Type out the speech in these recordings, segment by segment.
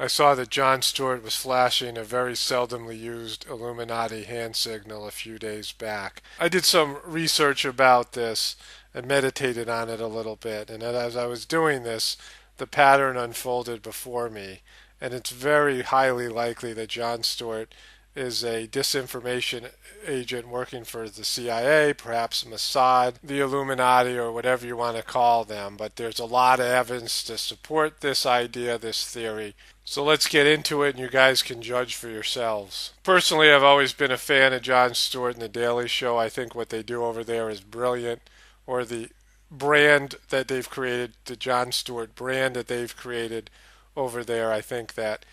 I saw that Jon Stewart was flashing a very seldomly used Illuminati hand signal a few days back. I did some research about this and meditated on it a little bit, and as I was doing this, the pattern unfolded before me, and it's very highly likely that Jon Stewart is a disinformation agent working for the CIA, perhaps Mossad, the Illuminati, or whatever you want to call them. But there's a lot of evidence to support this idea, this theory. So let's get into it and you guys can judge for yourselves. Personally, I've always been a fan of Jon Stewart and The Daily Show. I think what they do over there is brilliant, or the brand that they've created, the Jon Stewart brand that they've created over there. I think that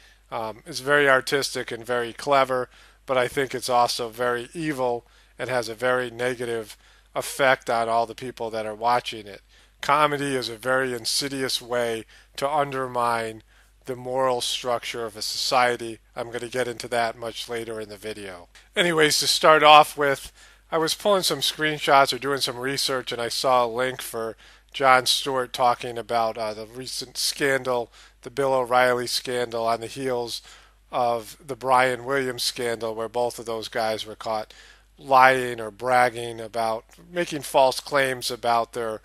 is very artistic and very clever, but I think it's also very evil and has a very negative effect on all the people that are watching it. Comedy is a very insidious way to undermine the moral structure of a society. I'm going to get into that much later in the video. Anyways, to start off with, I was pulling some screenshots or doing some research and I saw a link for Jon Stewart talking about the recent scandal, the Bill O'Reilly scandal, on the heels of the Brian Williams scandal, where both of those guys were caught lying or bragging about making false claims about their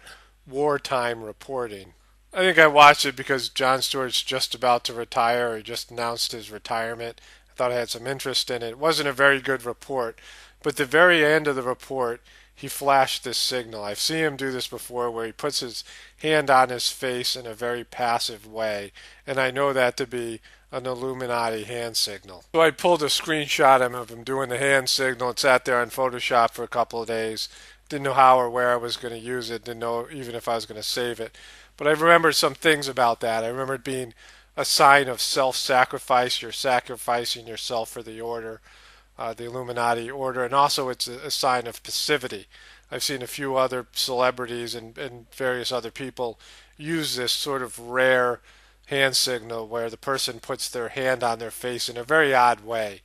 wartime reporting. I think I watched it because Jon Stewart's just about to retire, or just announced his retirement. I thought I had some interest in it. It wasn't a very good report, but the very end of the report, he flashed this signal. I've seen him do this before where he puts his hand on his face in a very passive way, and I know that to be an Illuminati hand signal. So I pulled a screenshot of him doing the hand signal and sat there on Photoshop for a couple of days. Didn't know how or where I was going to use it, didn't know even if I was going to save it. But I remembered some things about that. I remember it being a sign of self-sacrifice. You're sacrificing yourself for the order, the Illuminati order, and also it's a sign of passivity. I've seen a few other celebrities and various other people use this sort of rare hand signal where the person puts their hand on their face in a very odd way.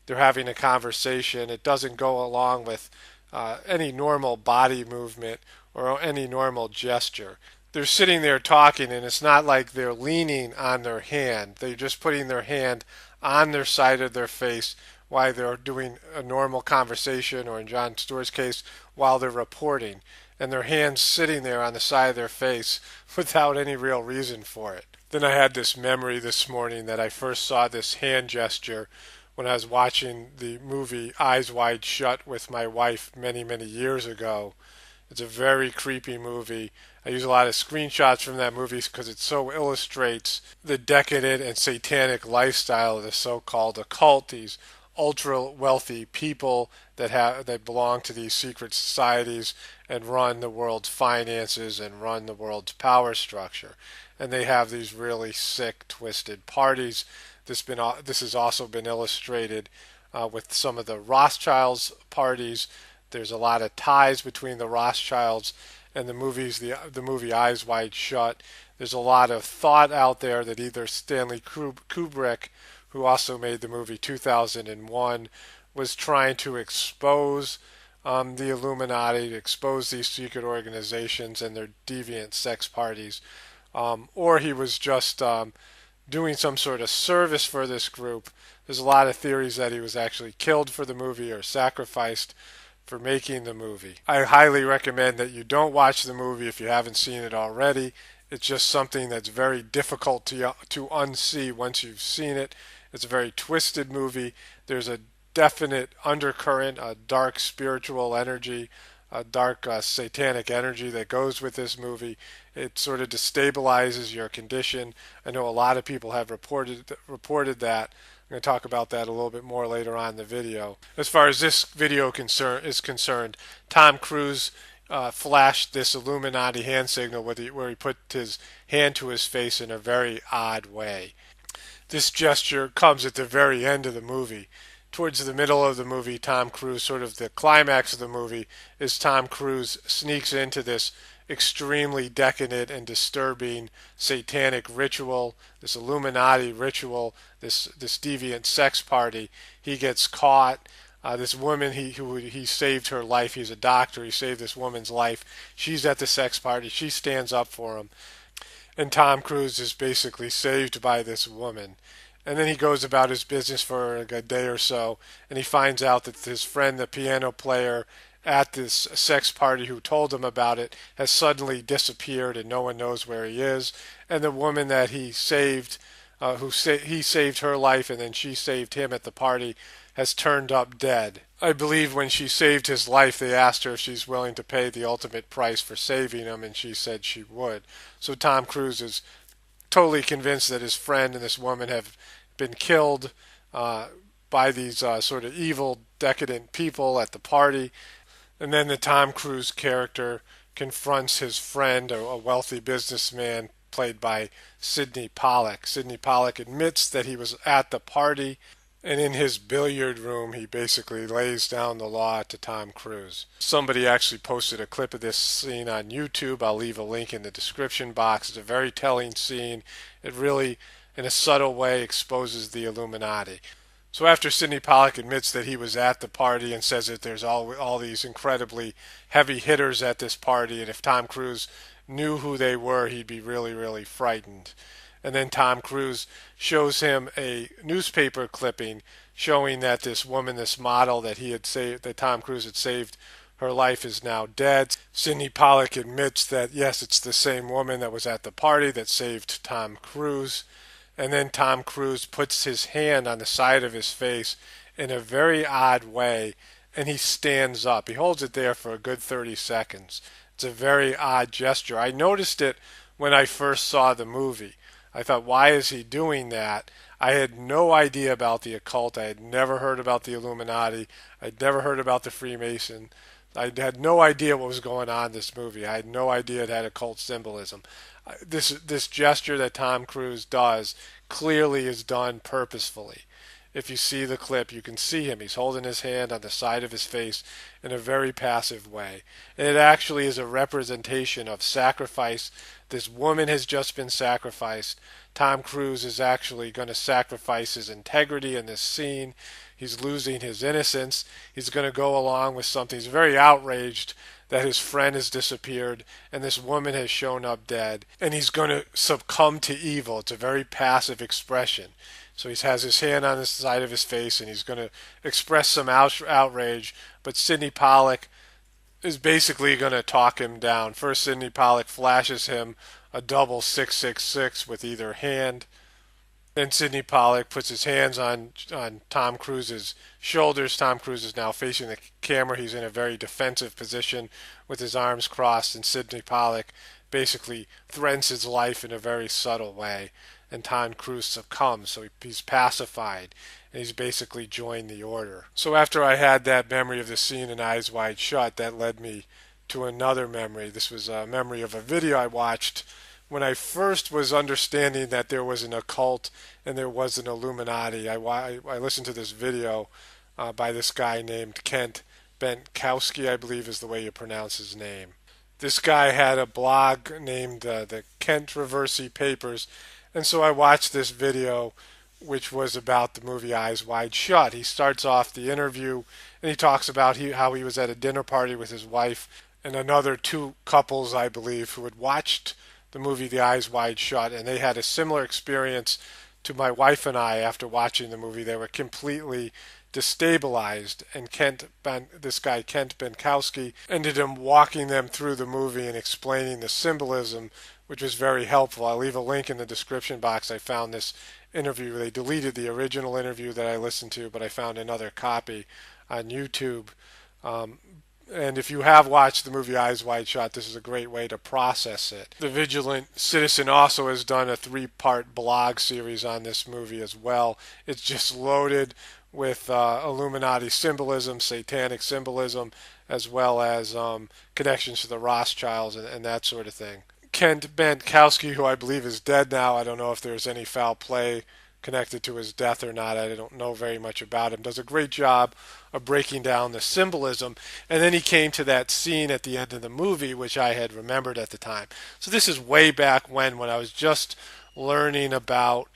They're having a conversation. It doesn't go along with any normal body movement or any normal gesture. They're sitting there talking, and it's not like they're leaning on their hand. They're just putting their hand on their side of their face while they're doing a normal conversation, or in Jon Stewart's case, while they're reporting. And their hands sitting there on the side of their face without any real reason for it. Then I had this memory this morning that I first saw this hand gesture when I was watching the movie Eyes Wide Shut with my wife many, many years ago. It's a very creepy movie. I use a lot of screenshots from that movie because it so illustrates the decadent and satanic lifestyle of the so-called occult, these ultra-wealthy people that belong to these secret societies and run the world's finances and run the world's power structure. And they have these really sick, twisted parties. This has also been illustrated with some of the Rothschilds parties. There's a lot of ties between the Rothschilds and the movie Eyes Wide Shut. There's a lot of thought out there that either Stanley Kubrick, who also made the movie 2001, was trying to expose the Illuminati, expose these secret organizations and their deviant sex parties, or he was just doing some sort of service for this group. There's a lot of theories that he was actually killed for the movie or sacrificed for making the movie. I highly recommend that you don't watch the movie if you haven't seen it already. It's just something that's very difficult to unsee once you've seen it. It's a very twisted movie. There's a definite undercurrent, a dark spiritual energy, a dark satanic energy that goes with this movie. It sort of destabilizes your condition. I know a lot of people have reported that. I'm going to talk about that a little bit more later on in the video. As far as this video is concerned, Tom Cruise flashed this Illuminati hand signal where he put his hand to his face in a very odd way. This gesture comes at the very end of the movie. Towards the middle of the movie, Tom Cruise, sort of the climax of the movie, is Tom Cruise sneaks into this extremely decadent and disturbing satanic ritual, this Illuminati ritual, this deviant sex party. He gets caught. This woman, he saved her life. He's a doctor. He saved this woman's life. She's at the sex party. She stands up for him. and Tom Cruise is basically saved by this woman. And then he goes about his business for like a day or so, and he finds out that his friend, the piano player at this sex party who told him about it, has suddenly disappeared and no one knows where he is. And the woman that he saved, he saved her life and then she saved him at the party, has turned up dead. I believe when she saved his life, they asked her if she's willing to pay the ultimate price for saving him, and she said she would. So Tom Cruise is totally convinced that his friend and this woman have been killed uh, by these sort of evil, decadent people at the party. And then the Tom Cruise character confronts his friend, a wealthy businessman played by Sidney Pollack. Sidney Pollack admits that he was at the party, and in his billiard room, he basically lays down the law to Tom Cruise. Somebody actually posted a clip of this scene on YouTube. I'll leave a link in the description box. It's a very telling scene. It really, in a subtle way, exposes the Illuminati. So after Sidney Pollack admits that he was at the party and says that there's all these incredibly heavy hitters at this party, and if Tom Cruise knew who they were, he'd be really, really frightened. And then Tom Cruise shows him a newspaper clipping showing that this woman, this model that he had saved, that Tom Cruise had saved her life, is now dead. Sidney Pollack admits that yes, it's the same woman that was at the party that saved Tom Cruise. And then Tom Cruise puts his hand on the side of his face in a very odd way, and he stands up. He holds it there for a good 30 seconds. It's a very odd gesture. I noticed it when I first saw the movie. I thought, why is he doing that? I had no idea about the occult. I had never heard about the Illuminati. I'd never heard about the Freemason. I had no idea what was going on in this movie. I had no idea it had occult symbolism. This gesture that Tom Cruise does clearly is done purposefully. If you see the clip, you can see him. He's holding his hand on the side of his face in a very passive way. And it actually is a representation of sacrifice. This woman has just been sacrificed. Tom Cruise is actually going to sacrifice his integrity in this scene. He's losing his innocence. He's going to go along with something. He's very outraged that his friend has disappeared and this woman has shown up dead. And he's going to succumb to evil. It's a very passive expression. So he has his hand on the side of his face and he's going to express some outrage. But Sidney Pollack is basically going to talk him down. First, Sidney Pollack flashes him a double 666 with either hand. Then Sidney Pollack puts his hands on Tom Cruise's shoulders. Tom Cruise is now facing the camera. He's in a very defensive position with his arms crossed, and Sidney Pollack basically threatens his life in a very subtle way. And Tom Cruise succumbs, so he's pacified, and he's basically joined the order. So after I had that memory of the scene in Eyes Wide Shut, that led me to another memory. This was a memory of a video I watched when I first was understanding that there was an occult and there was an Illuminati. I listened to this video by this guy named Kent Benkowski, I believe is the way you pronounce his name. This guy had a blog named the Kent Reversey Papers, and so I watched this video which was about the movie Eyes Wide Shut. He starts off the interview and he talks about how he was at a dinner party with his wife and another two couples, I believe, who had watched the movie The Eyes Wide Shut, and they had a similar experience to my wife and I after watching the movie. They were completely destabilized, and this guy Kent Benkowski ended up walking them through the movie and explaining the symbolism, which was very helpful. I'll leave a link in the description box. I found this interview. They deleted the original interview that I listened to, but I found another copy on YouTube. And if you have watched the movie Eyes Wide Shut, this is a great way to process it. The Vigilant Citizen also has done a 3-part blog series on this movie as well. It's just loaded with Illuminati symbolism, satanic symbolism, as well as connections to the Rothschilds and that sort of thing. Kent Benkowski, who I believe is dead now, I don't know if there's any foul play connected to his death or not. I don't know very much about him. Does a great job of breaking down the symbolism. And then he came to that scene at the end of the movie, which I had remembered at the time. So this is way back when I was just learning about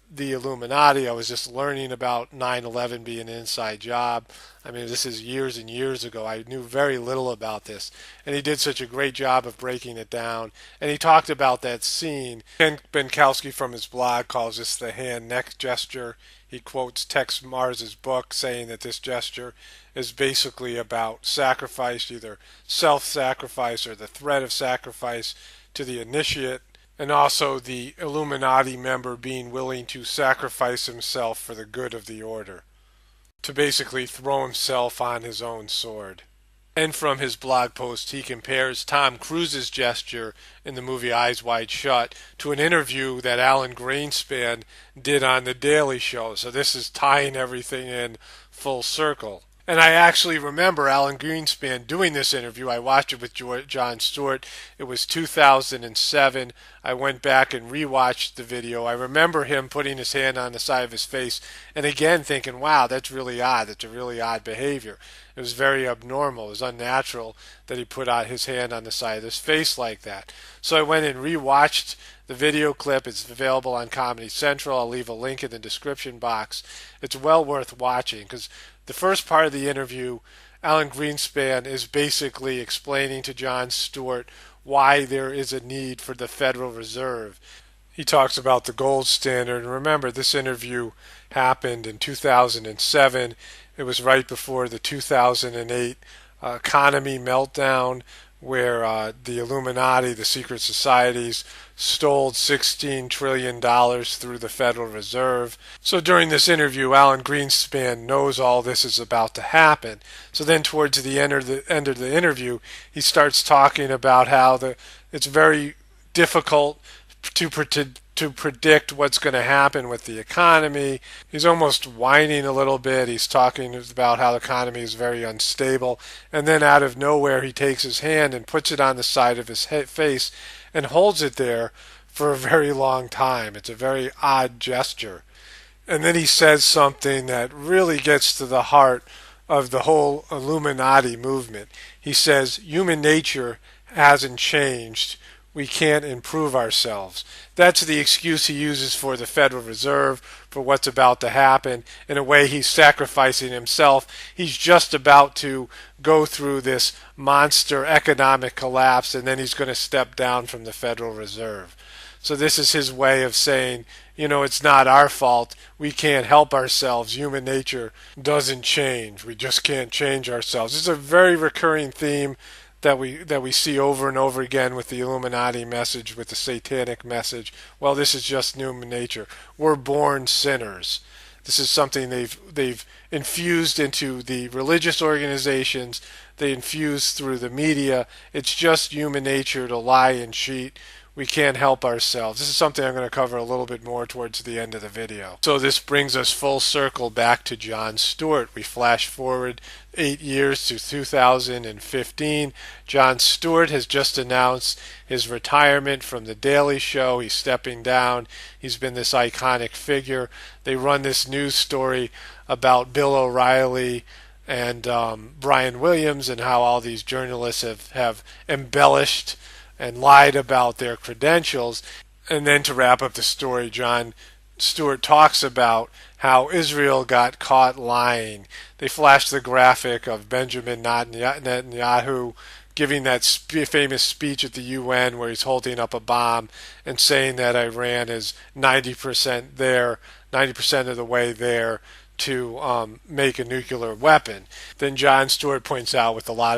the Illuminati. I was just learning about 9/11 being an inside job. I mean, this is years and years ago. I knew very little about this. And he did such a great job of breaking it down. And he talked about that scene. Ken Benkowski from his blog calls this the hand-neck gesture. He quotes Tex Mars's book saying that this gesture is basically about sacrifice, either self-sacrifice or the threat of sacrifice to the initiate, and also the Illuminati member being willing to sacrifice himself for the good of the order, to basically throw himself on his own sword. And from his blog post, he compares Tom Cruise's gesture in the movie Eyes Wide Shut to an interview that Alan Greenspan did on The Daily Show. So this is tying everything in full circle. And I actually remember Alan Greenspan doing this interview. I watched it with Jon Stewart. It was 2007. I went back and rewatched the video. I remember him putting his hand on the side of his face and again thinking, wow, that's really odd. That's a really odd behavior. It was very abnormal. It was unnatural that he put out his hand on the side of his face like that. So I went and rewatched the video clip. It's available on Comedy Central. I'll leave a link in the description box. It's well worth watching because the first part of the interview, Alan Greenspan is basically explaining to Jon Stewart why there is a need for the Federal Reserve. He talks about the gold standard. And remember, this interview happened in 2007. It was right before the 2008 economy meltdown, where the Illuminati, the secret societies, stole $16 trillion through the Federal Reserve. So during this interview, Alan Greenspan knows all this is about to happen. So then towards the end of the interview, he starts talking about how it's very difficult to predict what's going to happen with the economy. He's almost whining a little bit. He's talking about how the economy is very unstable. And then out of nowhere, he takes his hand and puts it on the side of his face and holds it there for a very long time. It's a very odd gesture. And then he says something that really gets to the heart of the whole Illuminati movement. He says, human nature hasn't changed. We can't improve ourselves. That's the excuse he uses for the Federal Reserve, for what's about to happen. In a way, he's sacrificing himself. He's just about to go through this monster economic collapse, and then he's going to step down from the Federal Reserve. So this is his way of saying, it's not our fault. We can't help ourselves. Human nature doesn't change. We just can't change ourselves. It's a very recurring theme that we see over and over again with the Illuminati message, with the satanic message. Well, this is just human nature. We're born sinners. This is something they've infused into the religious organizations. They infuse through the media. It's just human nature to lie and cheat. We can't help ourselves. This is something I'm going to cover a little bit more towards the end of the video. So this brings us full circle back to Jon Stewart. We flash forward 8 years to 2015. Jon Stewart has just announced his retirement from The Daily Show. He's stepping down. He's been this iconic figure. They run this news story about Bill O'Reilly and Brian Williams and how all these journalists have embellished and lied about their credentials. And then to wrap up the story, Jon Stewart talks about how Israel got caught lying. They flashed the graphic of Benjamin Netanyahu giving that famous speech at the UN where he's holding up a bomb and saying that Iran is 90% there, 90% of the way there to make a nuclear weapon. Then Jon Stewart points out, what a lot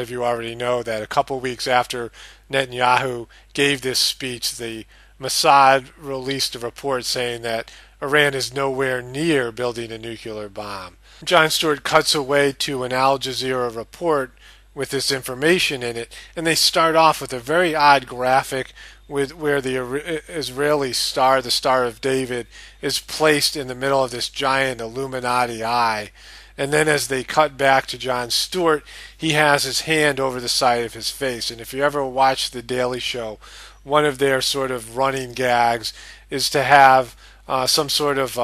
of you already know, that a couple weeks after Netanyahu gave this speech, the Mossad released a report saying that Iran is nowhere near building a nuclear bomb. Jon Stewart cuts away to an Al Jazeera report with this information in it, and they start off with a very odd graphic where the Israeli star, the Star of David, is placed in the middle of this giant Illuminati eye. And then as they cut back to Jon Stewart, he has his hand over the side of his face. And if you ever watch The Daily Show, one of their sort of running gags is to have some sort of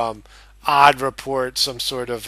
odd report, some sort of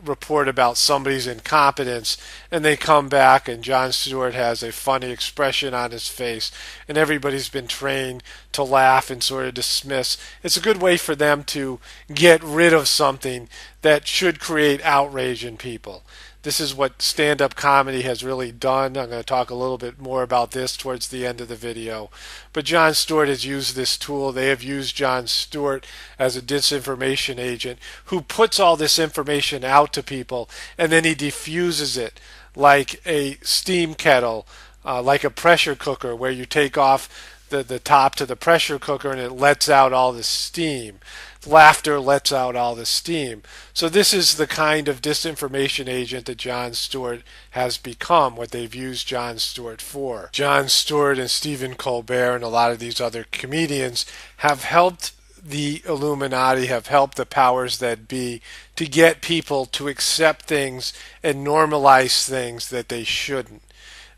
report about somebody's incompetence, and they come back and Jon Stewart has a funny expression on his face, and everybody's been trained to laugh and sort of dismiss. It's a good way for them to get rid of something that should create outrage in people. This is what stand-up comedy has really done. I'm going to talk a little bit more about this towards the end of the video. But Jon Stewart has used this tool. They have used Jon Stewart as a disinformation agent who puts all this information out to people, and then he diffuses it like a steam kettle, like a pressure cooker, where you take off the top to the pressure cooker and it lets out all the steam. Laughter lets out all the steam. So this is the kind of disinformation agent that Jon Stewart has become, what they've used Jon Stewart for. Jon Stewart and Stephen Colbert and a lot of these other comedians have helped the Illuminati, have helped the powers that be to get people to accept things and normalize things that they shouldn't.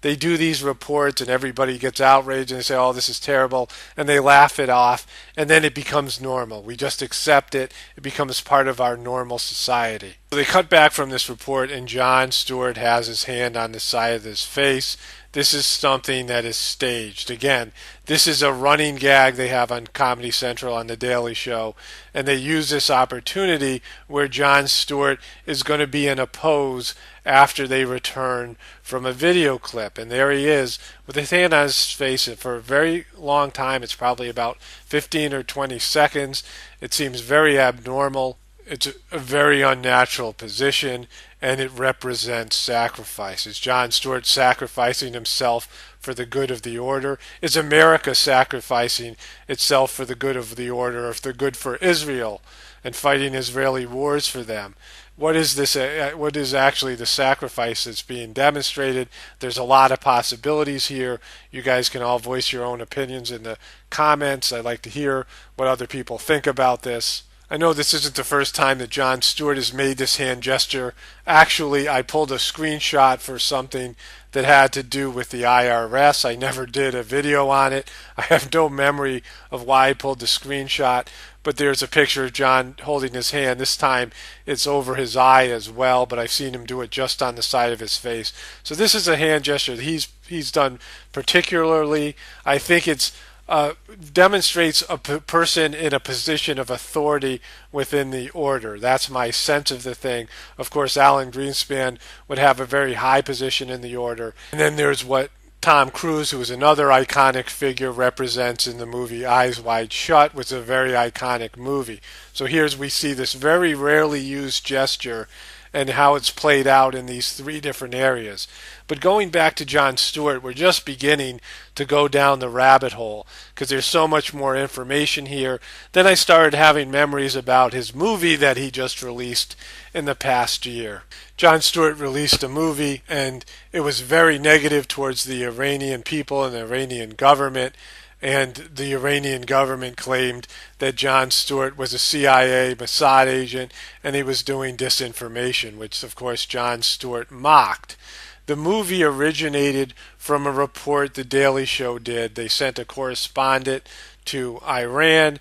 They do these reports and everybody gets outraged and they say, oh, this is terrible, and they laugh it off, and then it becomes normal. We just accept it. It becomes part of our normal society. So they cut back from this report, and Jon Stewart has his hand on the side of his face. This is something that is staged. Again, this is a running gag they have on Comedy Central on The Daily Show, and they use this opportunity where Jon Stewart is going to be in a pose after they return from a video clip. And there he is with his hand on his face for a very long time. It's probably about 15 or 20 seconds. It seems very abnormal. It's a very unnatural position, and it represents sacrifice. Is Jon Stewart sacrificing himself for the good of the order? Is America sacrificing itself for the good of the order, or for the good for Israel and fighting Israeli wars for them? What is this? What is actually the sacrifice that's being demonstrated? There's a lot of possibilities here. You guys can all voice your own opinions in the comments. I'd like to hear what other people think about this. I know this isn't the first time that Jon Stewart has made this hand gesture. Actually, I pulled a screenshot for something that had to do with the IRS. I never did a video on it. I have no memory of why I pulled the screenshot, but there's a picture of Jon holding his hand. This time it's over his eye as well, but I've seen him do it just on the side of his face. So this is a hand gesture that he's done particularly. I think it's demonstrates a person in a position of authority within the order. That's my sense of the thing. Of course, Alan Greenspan would have a very high position in the order. And then there's what Tom Cruise, who is another iconic figure, represents in the movie Eyes Wide Shut, which is a very iconic movie. So here's we see this very rarely used gesture and how it's played out in these three different areas. But going back to Jon Stewart, we're just beginning to go down the rabbit hole because there's so much more information here. Then I started having memories about his movie that he just released in the past year. Jon Stewart released a movie and it was very negative towards the Iranian people and the Iranian government. And the Iranian government claimed that Jon Stewart was a CIA Mossad agent and he was doing disinformation, which of course Jon Stewart mocked. The movie originated from a report The Daily Show did. They sent a correspondent to Iran,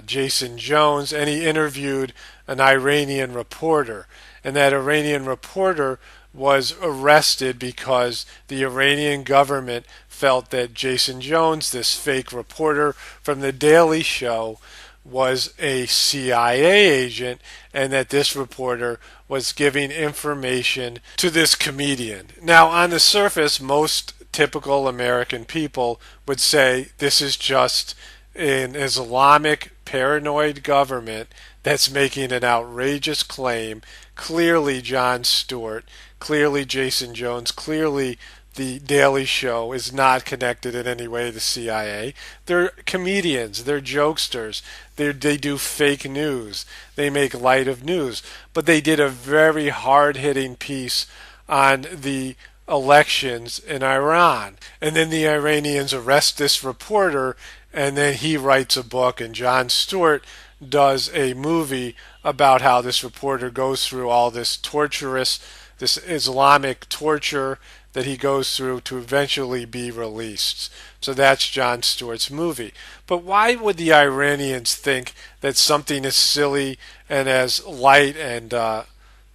Jason Jones, and he interviewed an Iranian reporter. And that Iranian reporter was arrested because the Iranian government felt that Jason Jones, this fake reporter from The Daily Show, was a CIA agent and that this reporter was giving information to this comedian. Now, on the surface, most typical American people would say this is just an Islamic paranoid government that's making an outrageous claim. Clearly Jon Stewart, clearly Jason Jones, clearly The Daily Show is not connected in any way to the CIA. They're comedians, they're jokesters, they do fake news, they make light of news. But they did a very hard-hitting piece on the elections in Iran. And then the Iranians arrest this reporter, and then he writes a book, and Jon Stewart does a movie about how this reporter goes through all this torturous, this Islamic torture that he goes through to eventually be released. So that's Jon Stewart's movie. But why would the Iranians think that something as silly and as light and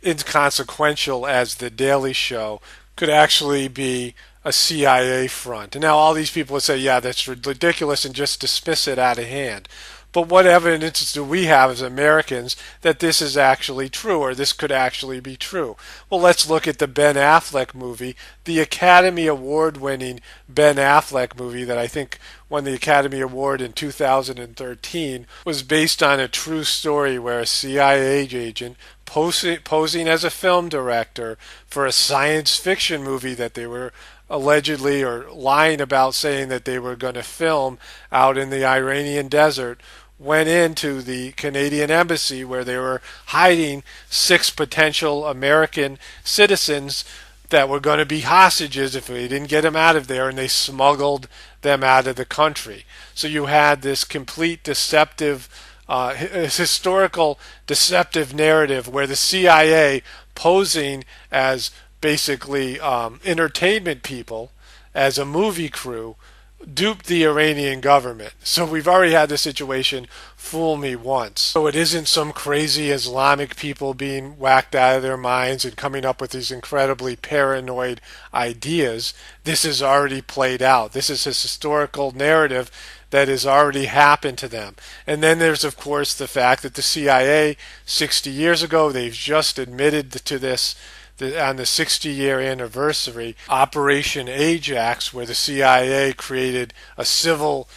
inconsequential as The Daily Show could actually be a CIA front. And now all these people would say, yeah, that's ridiculous, and just dismiss it out of hand. But what evidence do we have as Americans that this is actually true, or this could actually be true? Well, let's look at the Ben Affleck movie, the Academy Award winning Ben Affleck movie that I think won the Academy Award in 2013, was based on a true story where a CIA agent posing as a film director for a science fiction movie that they were allegedly or lying about saying that they were going to film out in the Iranian desert, went into the Canadian embassy where they were hiding 6 potential American citizens that were going to be hostages if they didn't get them out of there, and they smuggled them out of the country. So you had this complete deceptive, historical deceptive narrative where the CIA, posing as basically entertainment people, as a movie crew, duped the Iranian government. So we've already had the situation, fool me once. So it isn't some crazy Islamic people being whacked out of their minds and coming up with these incredibly paranoid ideas. This has already played out. This is a historical narrative that has already happened to them. And then there's, of course, the fact that the CIA, 60 years ago, they've just admitted to this on the 60-year anniversary, Operation Ajax, where the CIA created a civil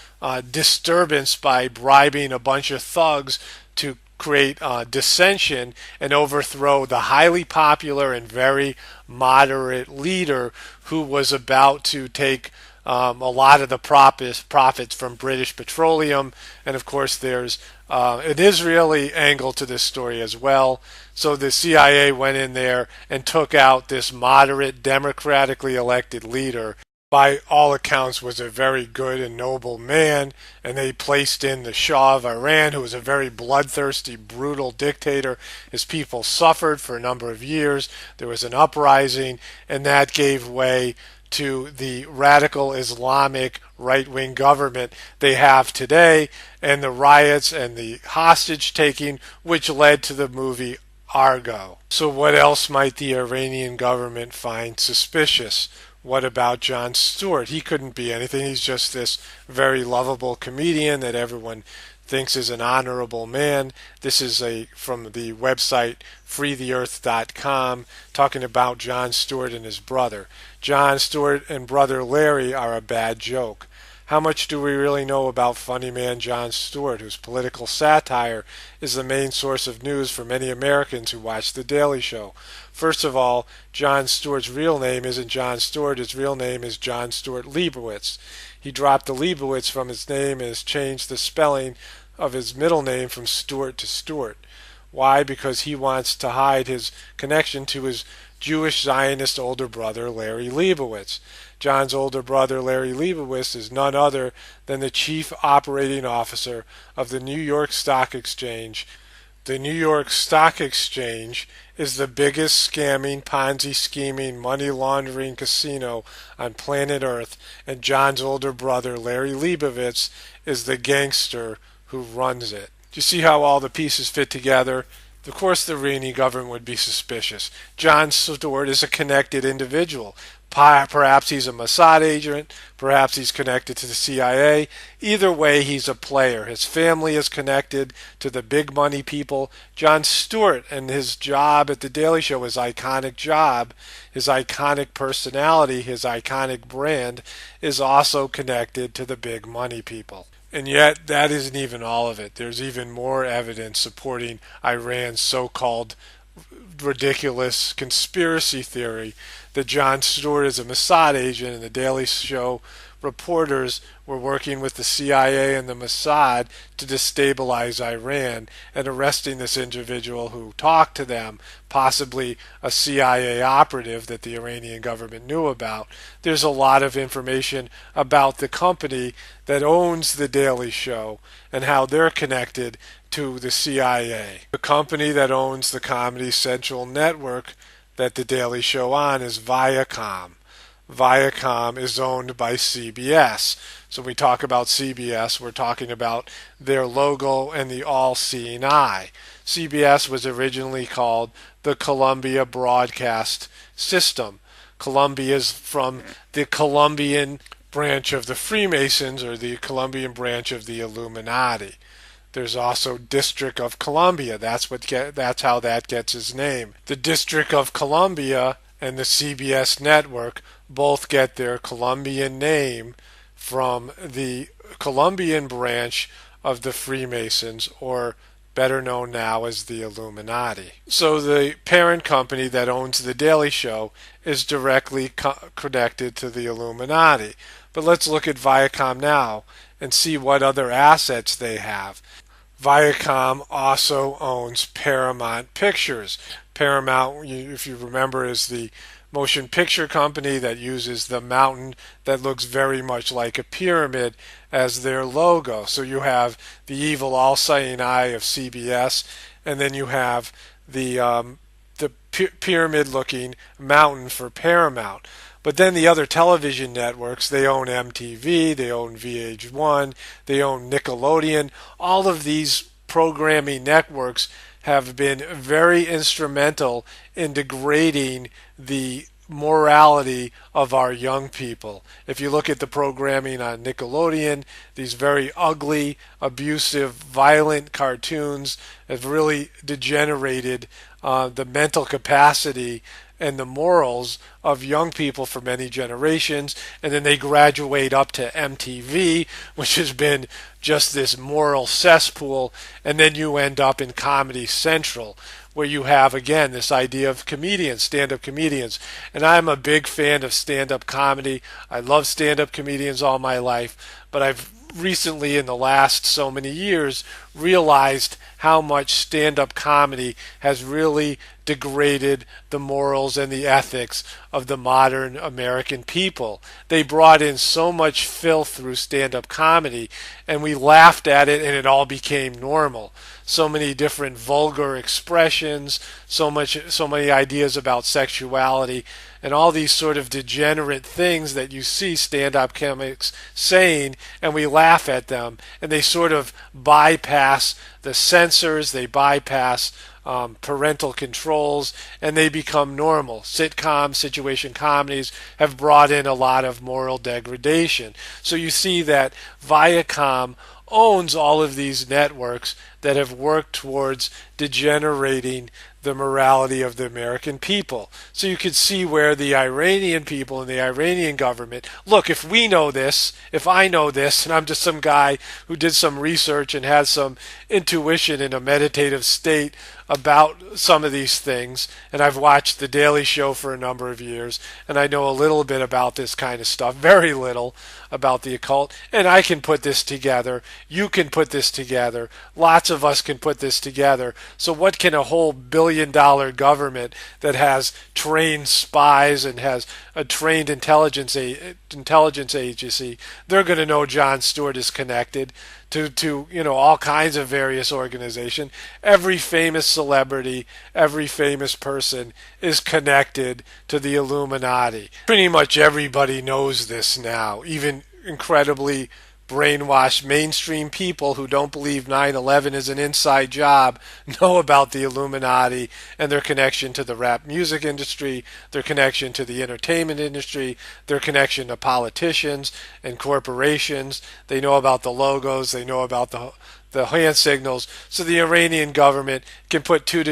disturbance by bribing a bunch of thugs to create dissension and overthrow the highly popular and very moderate leader who was about to take a lot of the profits from British Petroleum. And of course there's an Israeli angle to this story as well. So the CIA went in there and took out this moderate, democratically elected leader. By all accounts was a very good and noble man, and they placed in the Shah of Iran, who was a very bloodthirsty, brutal dictator. His people suffered for a number of years. There was an uprising, and that gave way to the radical Islamic right-wing government they have today, and the riots and the hostage-taking, which led to the movie Argo. So what else might the Iranian government find suspicious? What about Jon Stewart? He couldn't be anything. He's just this very lovable comedian that everyone thinks is an honorable man. This is from the website freetheearth.com, talking about Jon Stewart and his brother. Jon Stewart and brother Larry are a bad joke. How much do we really know about funny man Jon Stewart, whose political satire is the main source of news for many Americans who watch The Daily Show? First of all, Jon Stewart's real name isn't Jon Stewart. His real name is Jon Stewart Leibowitz. He dropped the Leibowitz from his name and has changed the spelling of his middle name from Stewart to Stewart. Why? Because he wants to hide his connection to his Jewish Zionist older brother, Larry Leibowitz. John's older brother, Larry Leibowitz, is none other than the chief operating officer of the New York Stock Exchange. The New York Stock Exchange is the biggest scamming, Ponzi scheming, money laundering casino on planet Earth, and John's older brother, Larry Leibowitz, is the gangster who runs it. Do you see how all the pieces fit together? Of course the Iranian government would be suspicious. Jon Stewart is a connected individual. Perhaps he's a Mossad agent, perhaps he's connected to the CIA. Either way, he's a player. His family is connected to the big money people. Jon Stewart and his job at The Daily Show, his iconic job, his iconic personality, his iconic brand, is also connected to the big money people. And yet, that isn't even all of it. There's even more evidence supporting Iran's so-called ridiculous conspiracy theory that Jon Stewart is a Mossad agent, and The Daily Show reporters were working with the CIA and the Mossad to destabilize Iran, and arresting this individual who talked to them, possibly a CIA operative that the Iranian government knew about. There's a lot of information about the company that owns The Daily Show and how they're connected to the CIA. The company that owns the Comedy Central network that The Daily Show on is Viacom. Viacom is owned by CBS. So when we talk about CBS, we're talking about their logo and the all-seeing eye. CBS was originally called the Columbia Broadcast System. Columbia is from the Columbian branch of the Freemasons, or the Columbian branch of the Illuminati. There's also District of Columbia. That's how that gets its name. The District of Columbia and the CBS network both get their Columbian name from the Columbian branch of the Freemasons, or better known now as the Illuminati. So the parent company that owns The Daily Show is directly connected to the Illuminati. But let's look at Viacom now and see what other assets they have. Viacom also owns Paramount Pictures. Paramount, if you remember, is the motion picture company that uses the mountain that looks very much like a pyramid as their logo. So you have the evil all-seeing eye of CBS, and then you have the pyramid-looking mountain for Paramount. But then the other television networks, they own MTV, they own VH1, they own Nickelodeon. All of these programming networks have been very instrumental in degrading the morality of our young people. If you look at the programming on Nickelodeon, these very ugly, abusive, violent cartoons have really degenerated the mental capacity and the morals of young people for many generations, and then they graduate up to MTV, which has been just this moral cesspool, and then you end up in Comedy Central, where you have, again, this idea of comedians, stand-up comedians. And I'm a big fan of stand-up comedy. I love stand-up comedians all my life, but I've recently, in the last so many years, realized how much stand-up comedy has really degraded the morals and the ethics of the modern American people. They brought in so much filth through stand-up comedy, and we laughed at it, and it all became normal. So many different vulgar expressions, so many ideas about sexuality, and all these sort of degenerate things that you see stand-up comics saying, and we laugh at them, and they sort of bypass the censors, they bypass parental controls, and they become normal. Sitcoms, situation comedies have brought in a lot of moral degradation. So you see that Viacom owns all of these networks that have worked towards degenerating the morality of the American people. So you could see where the Iranian people and the Iranian government, look, if we know this, if I know this, and I'm just some guy who did some research and has some intuition in a meditative state about some of these things, and I've watched The Daily Show for a number of years, and I know a little bit about this kind of stuff, very little about the occult, and I can put this together, you can put this together, lots of us can put this together. So what can a whole billion-dollar government that has trained spies and has a trained intelligence agency, they're going to know Jon Stewart is connected to all kinds of various organizations. Every famous celebrity, every famous person is connected to the Illuminati. Pretty much everybody knows this now, even incredibly brainwashed mainstream people who don't believe 9/11 is an inside job know about the Illuminati and their connection to the rap music industry, their connection to the entertainment industry, their connection to politicians and corporations. They know about the logos, they know about the hand signals. So the Iranian government can put two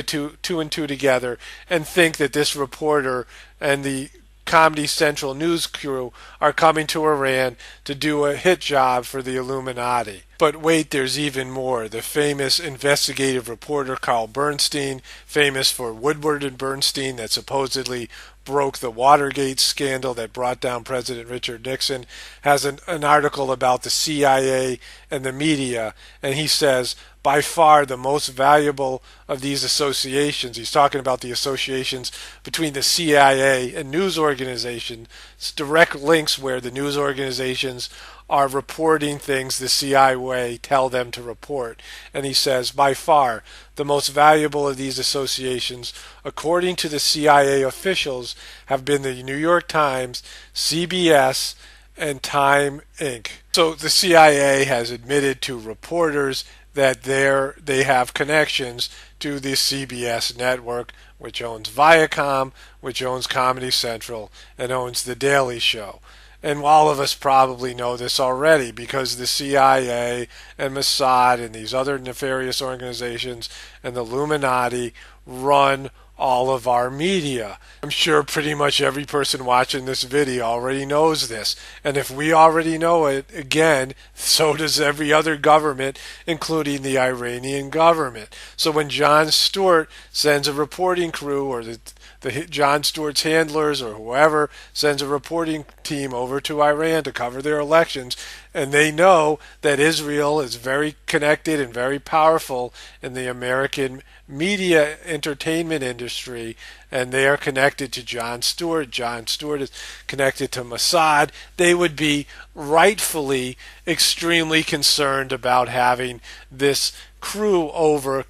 and two together and think that this reporter and the Comedy Central news crew are coming to Iran to do a hit job for the Illuminati. But wait, there's even more. The famous investigative reporter Carl Bernstein, famous for Woodward and Bernstein, that supposedly broke the Watergate scandal that brought down President Richard Nixon, has an article about the CIA and the media, and he says, by far the most valuable of these associations. He's talking about the associations between the CIA and news organizations, direct links where the news organizations are reporting things the CIA tell them to report. And he says, by far, the most valuable of these associations, according to the CIA officials, have been the New York Times, CBS, and Time Inc. So the CIA has admitted to reporters that they have connections to the CBS network, which owns Viacom, which owns Comedy Central, and owns The Daily Show. And all of us probably know this already because the CIA and Mossad and these other nefarious organizations and the Illuminati run all of our media. I'm sure pretty much every person watching this video already knows this. And if we already know it, again, so does every other government, including the Iranian government. So when Jon Stewart sends a reporting crew, or the Jon Stewart's handlers or whoever sends a reporting team over to Iran to cover their elections, and they know that Israel is very connected and very powerful in the American media entertainment industry, and they are connected to Jon Stewart. Jon Stewart is connected to Mossad. They would be rightfully extremely concerned about having this crew over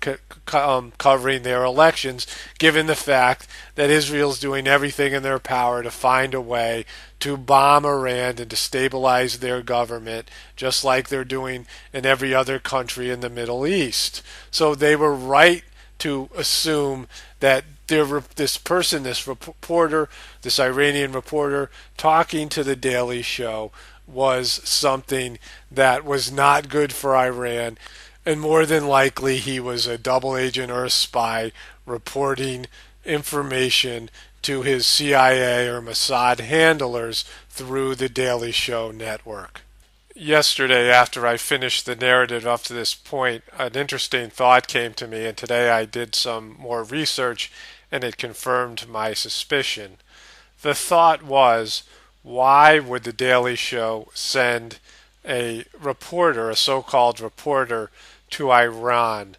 covering their elections, given the fact that Israel's doing everything in their power to find a way to bomb Iran and destabilize their government, just like they're doing in every other country in the Middle East. So they were right to assume that this person, this reporter, this Iranian reporter talking to The Daily Show was something that was not good for Iran, and more than likely he was a double agent or a spy reporting information to his CIA or Mossad handlers through the Daily Show network. Yesterday, after I finished the narrative up to this point, an interesting thought came to me, and today I did some more research and it confirmed my suspicion. The thought was, why would the Daily Show send a reporter, a so-called reporter, to Iran?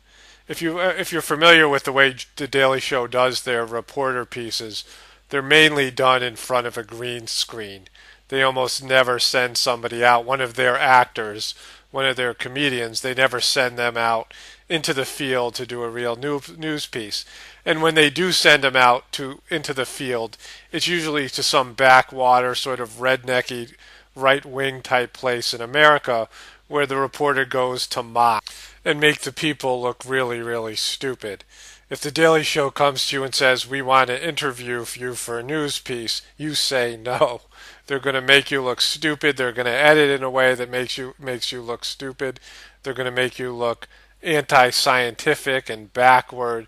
If you're familiar with the way the Daily Show does their reporter pieces, they're mainly done in front of a green screen. They almost never send somebody out, one of their actors, one of their comedians. They never send them out into the field to do a real news piece. And when they do send them out into the field, it's usually to some backwater, sort of rednecky, right-wing type place in America where the reporter goes to mock and make the people look really, really stupid. If the Daily Show comes to you and says, we want to interview you for a news piece, you say no. They're going to make you look stupid. They're going to edit in a way that makes you look stupid. They're going to make you look anti-scientific and backward.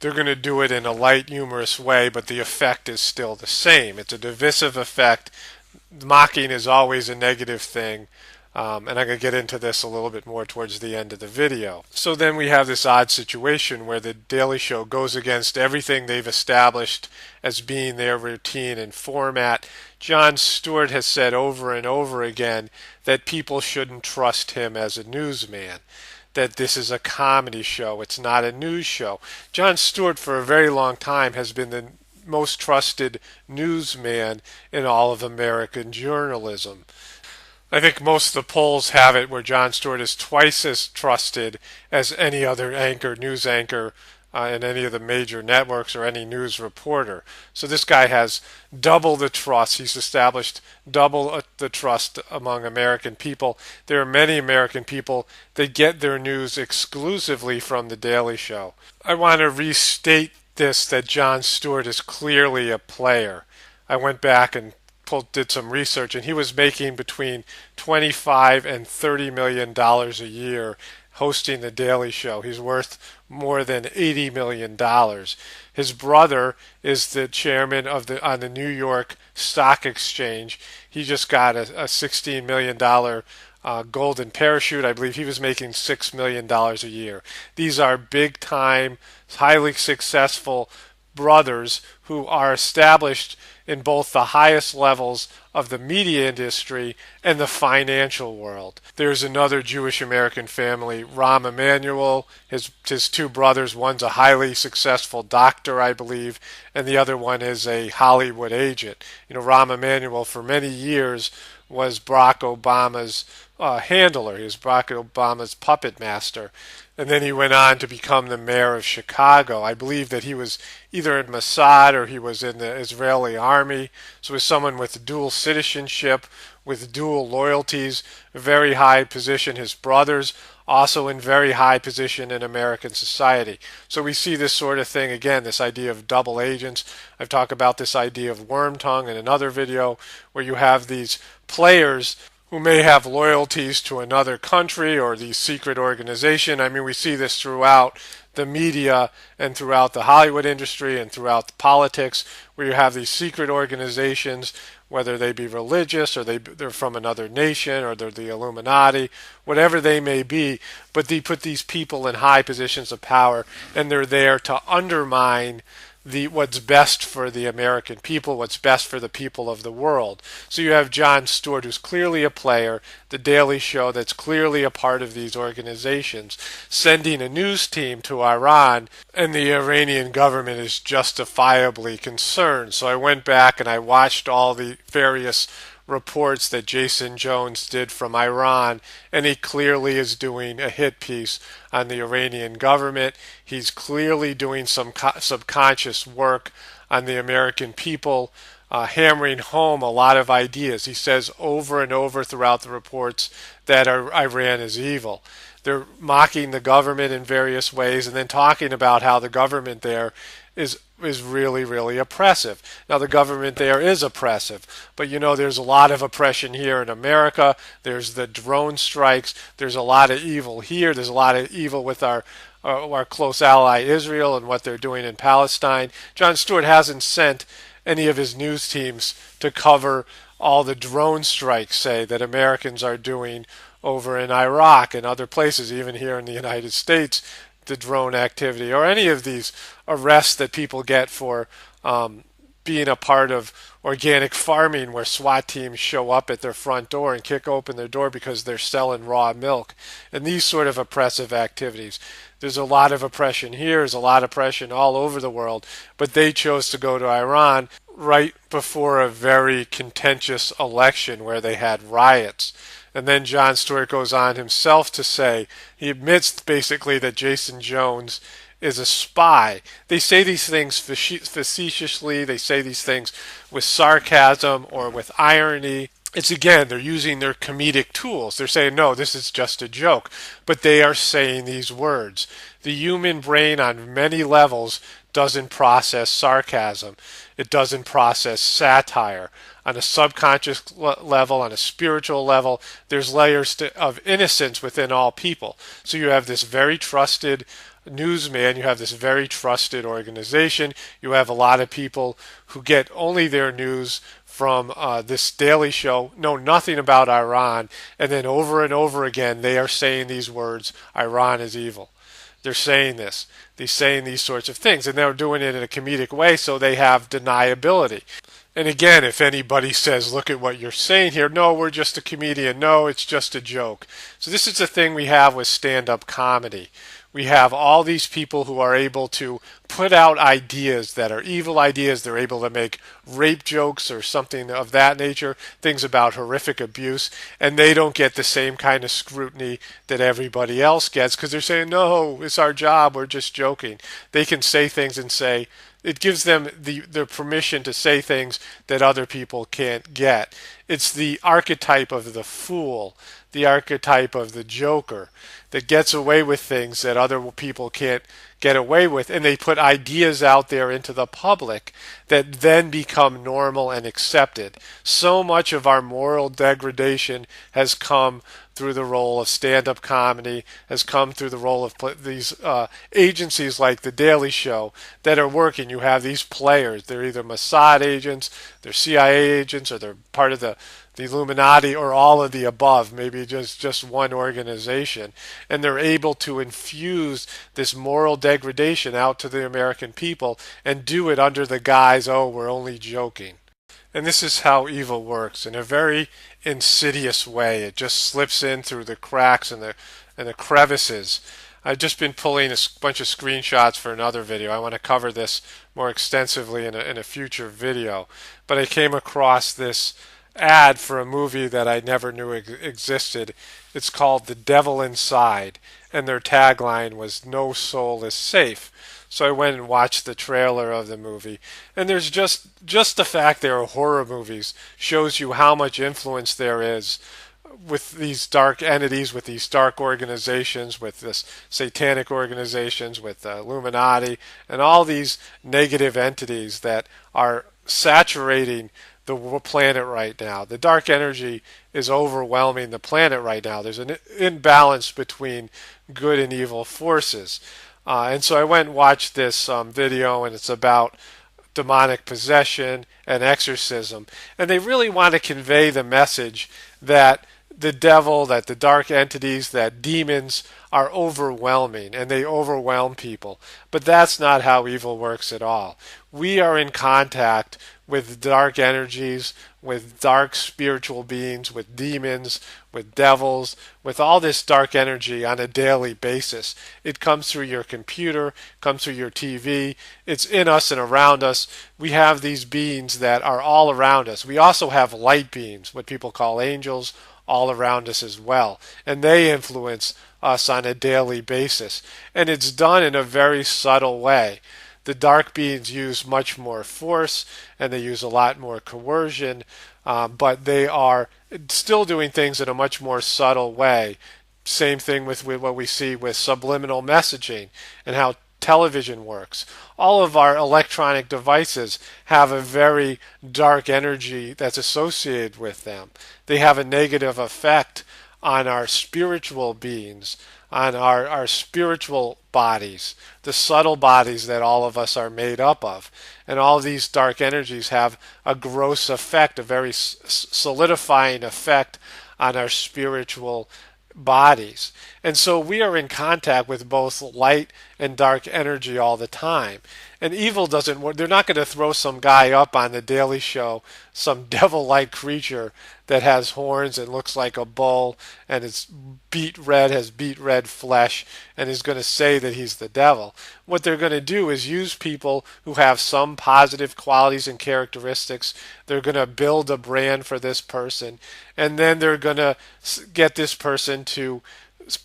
They're going to do it in a light, humorous way, but the effect is still the same. It's a divisive effect. Mocking is always a negative thing. And I'm going to get into this a little bit more towards the end of the video. So then we have this odd situation where the Daily Show goes against everything they've established as being their routine and format. Jon Stewart has said over and over again that people shouldn't trust him as a newsman, that this is a comedy show, it's not a news show. Jon Stewart for a very long time has been the most trusted newsman in all of American journalism. I think most of the polls have it where Jon Stewart is twice as trusted as any other news anchor in any of the major networks or any news reporter. So this guy has double the trust. He's established double the trust among American people. There are many American people that get their news exclusively from The Daily Show. I want to restate this, that Jon Stewart is clearly a player. I went back and did some research, and he was making between $25 and $30 million a year hosting The Daily Show. He's worth more than $80 million. His brother is the chairman on the New York Stock Exchange. He just got a $16 million golden parachute. I believe he was making $6 million a year. These are big-time, highly successful brothers who are established in both the highest levels of the media industry and the financial world. There's another Jewish American family, Rahm Emanuel, his two brothers. One's a highly successful doctor, I believe, and the other one is a Hollywood agent. Rahm Emanuel for many years was Barack Obama's handler. He was Barack Obama's puppet master. And then he went on to become the mayor of Chicago. I believe that he was either in Mossad or he was in the Israeli army. So he was someone with dual citizenship, with dual loyalties, a very high position. His brothers also in very high position in American society. So we see this sort of thing again, this idea of double agents. I've talked about this idea of worm tongue in another video, where you have these players who may have loyalties to another country or the secret organization. I mean, we see this throughout the media and throughout the Hollywood industry and throughout the politics, where you have these secret organizations, whether they be religious or they're from another nation or they're the Illuminati, whatever they may be, but they put these people in high positions of power, and they're there to undermine what's best for the American people, what's best for the people of the world. So you have Jon Stewart, who's clearly a player, The Daily Show, that's clearly a part of these organizations, sending a news team to Iran, and the Iranian government is justifiably concerned. So I went back and I watched all the various reports that Jason Jones did from Iran, and he clearly is doing a hit piece on the Iranian government. He's clearly doing some subconscious work on the American people, hammering home a lot of ideas. He says over and over throughout the reports that Iran is evil. They're mocking the government in various ways and then talking about how the government there is really, really oppressive. Now, the government there is oppressive, but there's a lot of oppression here in America. There's the drone strikes. There's a lot of evil here. There's a lot of evil with our close ally Israel and what they're doing in Palestine. Jon Stewart hasn't sent any of his news teams to cover all the drone strikes, say, that Americans are doing over in Iraq and other places, even here in the United States, the drone activity, or any of these arrests that people get for being a part of organic farming, where SWAT teams show up at their front door and kick open their door because they're selling raw milk, and these sort of oppressive activities. There's a lot of oppression here, there's a lot of oppression all over the world, but they chose to go to Iran right before a very contentious election where they had riots. And then Jon Stewart goes on himself to say, he admits basically that Jason Jones is a spy. They say these things facetiously, they say these things with sarcasm or with irony. It's again, they're using their comedic tools. They're saying, no, this is just a joke. But they are saying these words. The human brain on many levels doesn't process sarcasm. It doesn't process satire. On a subconscious level, on a spiritual level, there's layers of innocence within all people. So you have this very trusted newsman, you have this very trusted organization, you have a lot of people who get only their news from this Daily Show, know nothing about Iran, and then over and over again they are saying these words, Iran is evil. They're saying this. They're saying these sorts of things, and they're doing it in a comedic way, so they have deniability. And again, if anybody says, look at what you're saying here, no, we're just a comedian, no, it's just a joke. So this is the thing we have with stand-up comedy. We have all these people who are able to put out ideas that are evil ideas. They're able to make rape jokes or something of that nature, things about horrific abuse, and they don't get the same kind of scrutiny that everybody else gets because they're saying, no, it's our job, we're just joking. They can say things and say, it gives them the permission to say things that other people can't get. It's the archetype of the fool, the archetype of the joker that gets away with things that other people can't get away with, and they put ideas out there into the public that then become normal and accepted. So much of our moral degradation has come through the role of stand-up comedy, has come through the role of these agencies like The Daily Show that are working. You have these players. They're either Mossad agents, they're CIA agents, or they're part of the Illuminati, or all of the above, maybe just one organization. And they're able to infuse this moral degradation out to the American people and do it under the guise, oh, we're only joking. And this is how evil works in a very insidious way. It just slips in through the cracks and the crevices. I've just been pulling a bunch of screenshots for another video. I want to cover this more extensively in a future video. But I came across this ad for a movie that I never knew existed. It's called The Devil Inside, and their tagline was "No soul is safe." So I went and watched the trailer of the movie, and there's just the fact there are horror movies shows you how much influence there is with these dark entities, with these dark organizations, with this satanic organizations, with the Illuminati, and all these negative entities that are saturating the planet right now. The dark energy is overwhelming the planet right now. There's an imbalance between good and evil forces. And so I went and watched this video, and it's about demonic possession and exorcism. And they really want to convey the message that the devil, that the dark entities, that demons are overwhelming and they overwhelm people. But that's not how evil works at all. We are in contact with dark energies, with dark spiritual beings, with demons, with devils, with all this dark energy on a daily basis. It comes through your computer, comes through your TV, it's in us and around us. We have these beings that are all around us. We also have light beings, what people call angels, all around us as well. And they influence us on a daily basis. And it's done in a very subtle way. The dark beings use much more force and they use a lot more coercion, but they are still doing things in a much more subtle way. Same thing with what we see with subliminal messaging and how television works. All of our electronic devices have a very dark energy that's associated with them. They have a negative effect on our spiritual beings, on our spiritual bodies, the subtle bodies that all of us are made up of. And all of these dark energies have a gross effect, a very solidifying effect on our spiritual bodies. And so we are in contact with both light and dark energy all the time. And evil doesn't work. They're not going to throw some guy up on the Daily Show, some devil-like creature that has horns and looks like a bull and is has beet red flesh, and is going to say that he's the devil. What they're going to do is use people who have some positive qualities and characteristics. They're going to build a brand for this person, and then they're going to get this person to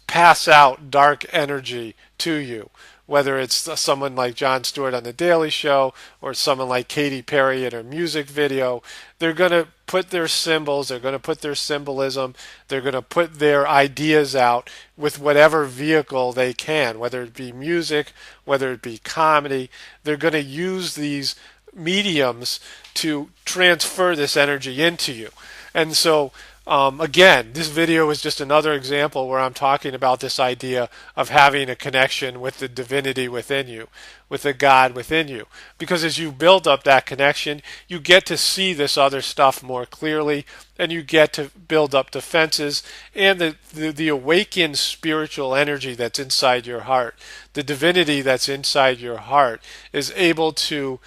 pass out dark energy to you. Whether it's someone like Jon Stewart on The Daily Show or someone like Katy Perry in her music video, they're going to put their symbols, they're going to put their symbolism, they're going to put their ideas out with whatever vehicle they can, whether it be music, whether it be comedy. They're going to use these mediums to transfer this energy into you. And so again, this video is just another example where I'm talking about this idea of having a connection with the divinity within you, with the God within you. Because as you build up that connection, you get to see this other stuff more clearly, and you get to build up defenses and the awakened spiritual energy that's inside your heart. The divinity that's inside your heart is able to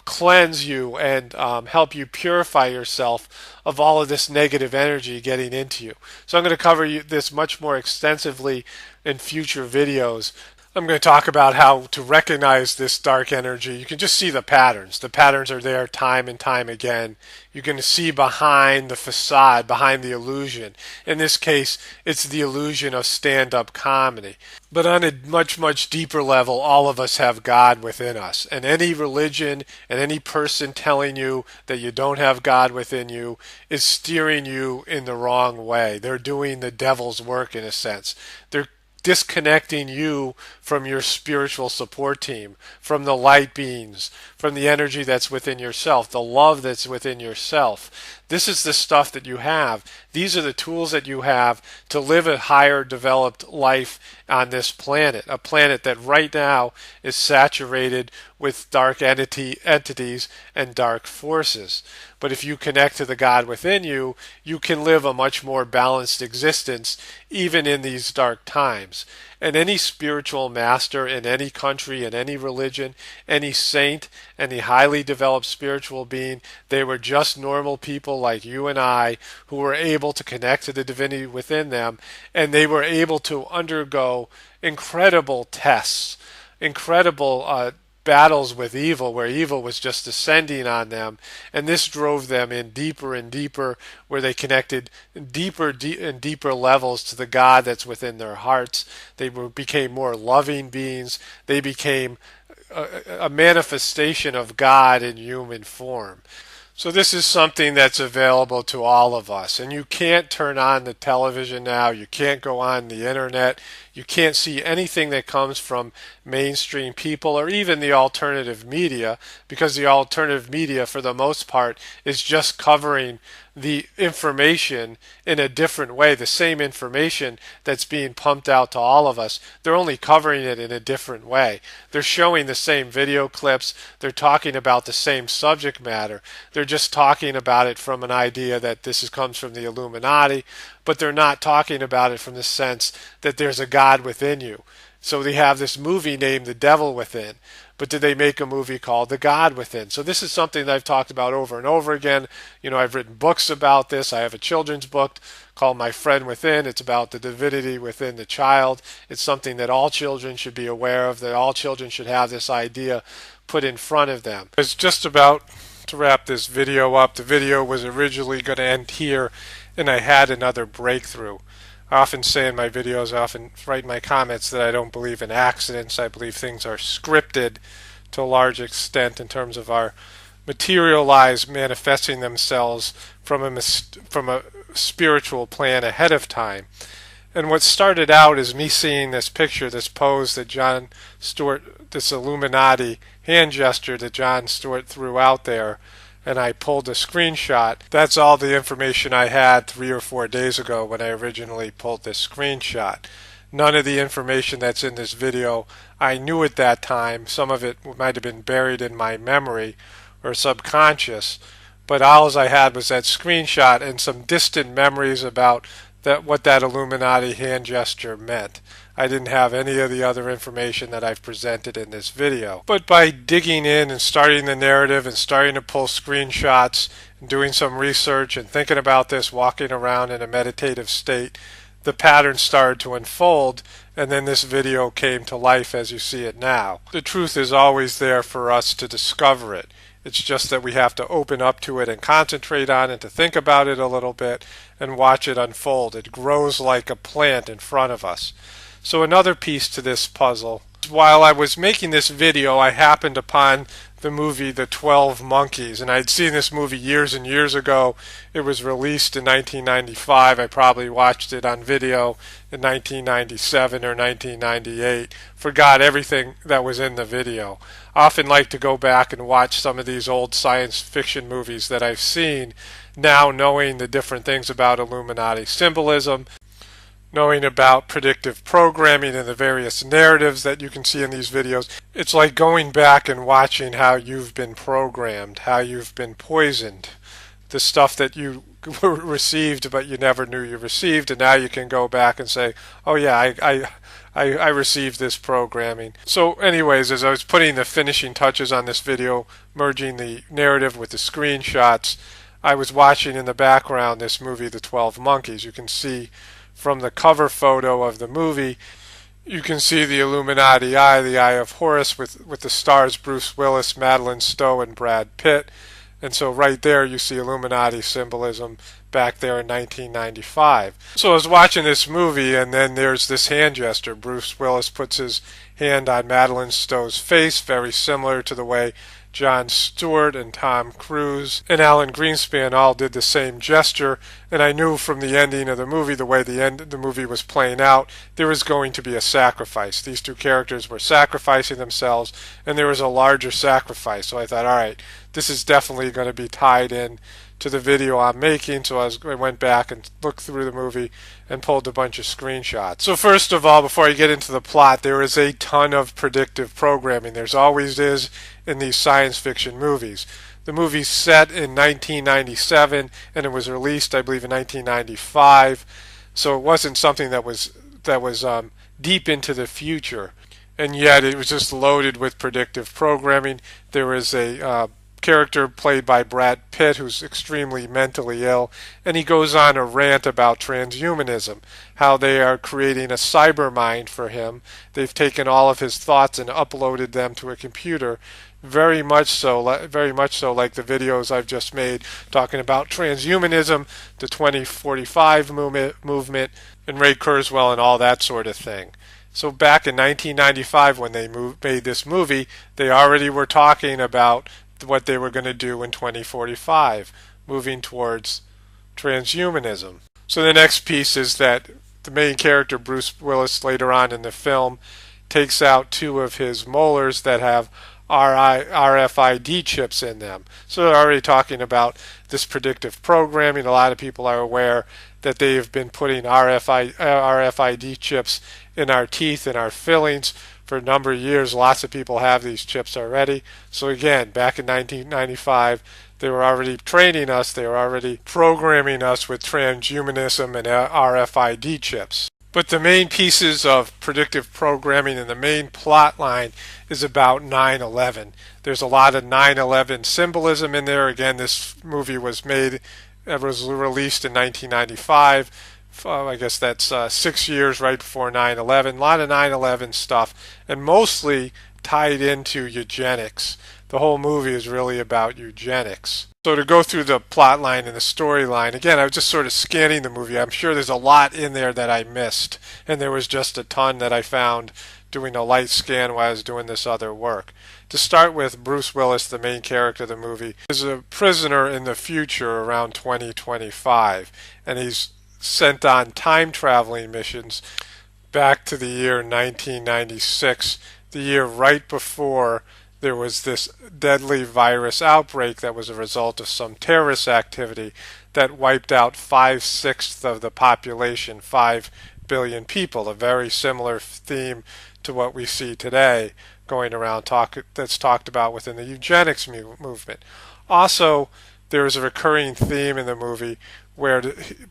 cleanse you and help you purify yourself of all of this negative energy getting into you. So I'm going to cover this much more extensively in future videos. I'm going to talk about how to recognize this dark energy. You can just see the patterns. The patterns are there time and time again. You can see behind the facade, behind the illusion. In this case, it's the illusion of stand-up comedy. But on a much, much deeper level, all of us have God within us. And any religion and any person telling you that you don't have God within you is steering you in the wrong way. They're doing the devil's work in a sense. They're disconnecting you from your spiritual support team, from the light beings, from the energy that's within yourself, the love that's within yourself. This is the stuff that you have. These are the tools that you have to live a higher developed life on this planet, a planet that right now is saturated with dark entities and dark forces. But if you connect to the God within you, you can live a much more balanced existence, even in these dark times. And any spiritual master in any country, in any religion, any saint, any highly developed spiritual being, they were just normal people like you and I who were able to connect to the divinity within them, and they were able to undergo incredible tests, incredible battles with evil, where evil was just descending on them, and this drove them in deeper and deeper, where they connected deeper and deeper levels to the God that's within their hearts. They became more loving beings. They became a manifestation of God in human form. So this is something that's available to all of us. And you can't turn on the television now. You can't go on the internet. You can't see anything that comes from mainstream people or even the alternative media, because the alternative media, for the most part, is just covering the information in a different way, the same information that's being pumped out to all of us. They're only covering it in a different way. They're showing the same video clips. They're talking about the same subject matter. They're just talking about it from an idea that comes from the Illuminati, but they're not talking about it from the sense that there's a God within you. So they have this movie named The Devil Within, but did they make a movie called The God Within? So this is something that I've talked about over and over again. I've written books about this. I have a children's book called My Friend Within. It's about the divinity within the child. It's something that all children should be aware of, that all children should have this idea put in front of them. It's just about to wrap this video up. The video was originally going to end here, and I had another breakthrough. I often say in my videos, I often write in my comments that I don't believe in accidents. I believe things are scripted to a large extent in terms of our materialized manifesting themselves from a spiritual plan ahead of time. And what started out is me seeing this picture, this pose that Jon Stewart, this Illuminati hand gesture that Jon Stewart threw out there, and I pulled a screenshot. That's all the information I had 3 or 4 days ago when I originally pulled this screenshot. None of the information that's in this video I knew at that time. Some of it might have been buried in my memory or subconscious, but all I had was that screenshot and some distant memories about what that Illuminati hand gesture meant. I didn't have any of the other information that I've presented in this video. But by digging in and starting the narrative and starting to pull screenshots and doing some research and thinking about this, walking around in a meditative state, the pattern started to unfold, and then this video came to life as you see it now. The truth is always there for us to discover it. It's just that we have to open up to it and concentrate on it, to think about it a little bit and watch it unfold. It grows like a plant in front of us. So another piece to this puzzle. While I was making this video, I happened upon the movie The 12 Monkeys, and I'd seen this movie years and years ago. It was released in 1995. I probably watched it on video in 1997 or 1998. Forgot everything that was in the video. I often like to go back and watch some of these old science fiction movies that I've seen, now knowing the different things about Illuminati symbolism, knowing about predictive programming and the various narratives that you can see in these videos. It's like going back and watching how you've been programmed, how you've been poisoned, the stuff that you received but you never knew you received, and now you can go back and say, oh yeah, I received this programming. So anyways, as I was putting the finishing touches on this video, merging the narrative with the screenshots, I was watching in the background this movie, The 12 Monkeys. You can see from the cover photo of the movie, you can see the Illuminati eye, the Eye of Horus, with the stars Bruce Willis, Madeline Stowe, and Brad Pitt. And so right there you see Illuminati symbolism back there in 1995. So I was watching this movie, and then there's this hand gesture. Bruce Willis puts his hand on Madeline Stowe's face, very similar to the way Jon Stewart and Tom Cruise and Alan Greenspan all did the same gesture, and I knew from the ending of the movie, the way the movie was playing out, there was going to be a sacrifice. These two characters were sacrificing themselves, and there was a larger sacrifice. So I thought, all right, this is definitely going to be tied in to the video I'm making. So I went back and looked through the movie and pulled a bunch of screenshots. So first of all, before I get into the plot, there is a ton of predictive programming. There's always is in these science fiction movies. The movie's set in 1997, and it was released, I believe, in 1995. So it wasn't something that was deep into the future, and yet it was just loaded with predictive programming. There was a character played by Brad Pitt who's extremely mentally ill, and he goes on a rant about transhumanism, how they are creating a cyber mind for him. They've taken all of his thoughts and uploaded them to a computer. Very much so like the videos I've just made talking about transhumanism, the 2045 movement, and Ray Kurzweil and all that sort of thing. So back in 1995 when they made this movie, they already were talking about what they were going to do in 2045, moving towards transhumanism. So the next piece is that the main character, Bruce Willis, later on in the film, takes out two of his molars that have RFID chips in them. So they're already talking about this predictive programming. A lot of people are aware that they have been putting RFID chips in our teeth and our fillings for a number of years. Lots of people have these chips already. So again, back in 1995, they were already training us, they were already programming us with transhumanism and RFID chips. But the main pieces of predictive programming and the main plot line is about 9/11. There's a lot of 9/11 symbolism in there. Again, this movie was released in 1995. I guess that's 6 years right before 9/11. A lot of 9/11 stuff, and mostly tied into eugenics. The whole movie is really about eugenics. So to go through the plot line and the storyline, again, I was just sort of scanning the movie. I'm sure there's a lot in there that I missed, and there was just a ton that I found doing a light scan while I was doing this other work. To start with, Bruce Willis, the main character of the movie, is a prisoner in the future around 2025, and he's sent on time-traveling missions back to the year 1996, the year right before there was this deadly virus outbreak that was a result of some terrorist activity that wiped out 5/6 of the population, 5 billion people, a very similar theme to what we see today going around that's talked about within the eugenics movement. Also, there is a recurring theme in the movie where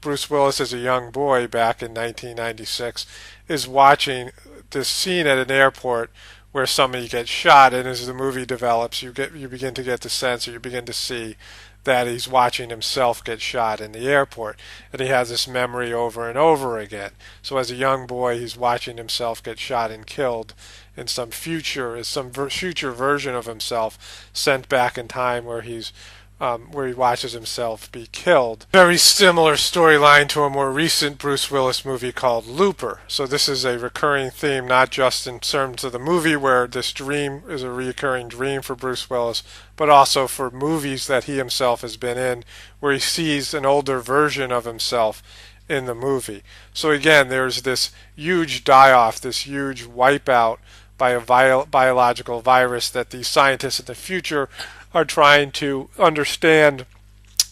Bruce Willis, as a young boy back in 1996, is watching this scene at an airport where somebody gets shot, and as the movie develops, you begin to get the sense, or you begin to see that he's watching himself get shot in the airport, and he has this memory over and over again. So as a young boy, he's watching himself get shot and killed in some future version of himself sent back in time where he watches himself be killed. Very similar storyline to a more recent Bruce Willis movie called Looper. So this is a recurring theme, not just in terms of the movie where this dream is a recurring dream for Bruce Willis, but also for movies that he himself has been in where he sees an older version of himself in the movie. So again, there's this huge die-off, this huge wipeout by a biological virus that these scientists in the future are trying to understand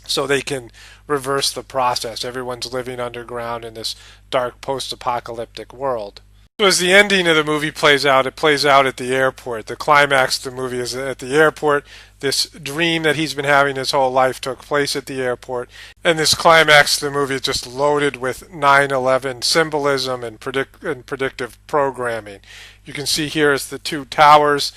so they can reverse the process. Everyone's living underground in this dark post-apocalyptic world. So as the ending of the movie plays out, it plays out at the airport. The climax of the movie is at the airport. This dream that he's been having his whole life took place at the airport. And this climax of the movie is just loaded with 9/11 symbolism and predictive programming. You can see here is the two towers.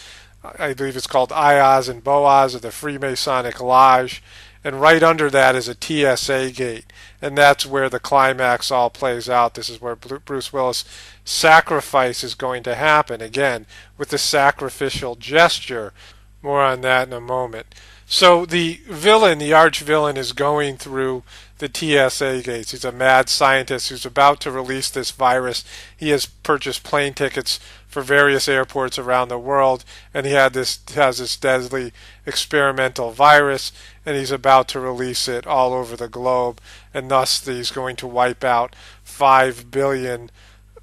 I believe it's called Ayaz and Boaz of the Freemasonic Lodge, and right under that is a TSA gate, and that's where the climax all plays out. This is where Bruce Willis' sacrifice is going to happen, again, with the sacrificial gesture. More on that in a moment. So the villain, the arch-villain, is going through the TSA gates. He's a mad scientist who's about to release this virus. He has purchased plane tickets for various airports around the world, and he has this deadly experimental virus, and he's about to release it all over the globe, and thus he's going to wipe out 5 billion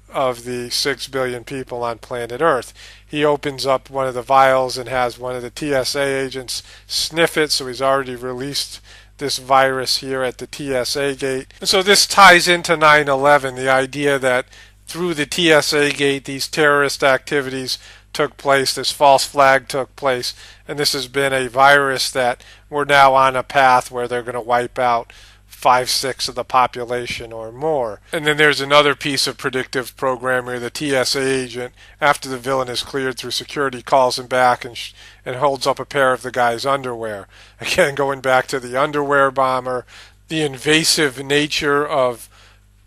of the 6 billion people on planet Earth. He opens up one of the vials and has one of the TSA agents sniff it, so he's already released this virus here at the TSA gate. And so this ties into 9/11, the idea that through the TSA gate these terrorist activities took place, this false flag took place, and this has been a virus that we're now on a path where they're going to wipe out 5/6 of the population or more. And then there's another piece of predictive programming where the TSA agent, after the villain is cleared through security, calls him back and holds up a pair of the guy's underwear. Again, going back to the underwear bomber, the invasive nature of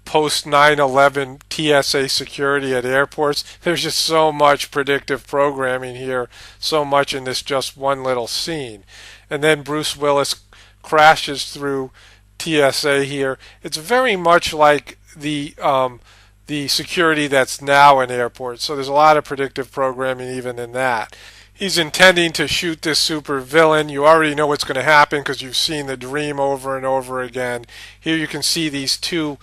post 9/11 TSA security at airports. There's just so much predictive programming here, so much in this just one little scene. And then Bruce Willis crashes through TSA here. It's very much like the security that's now in airports. So there's a lot of predictive programming even in that. He's intending to shoot this super villain. You already know what's going to happen because you've seen the dream over and over again. Here you can see these two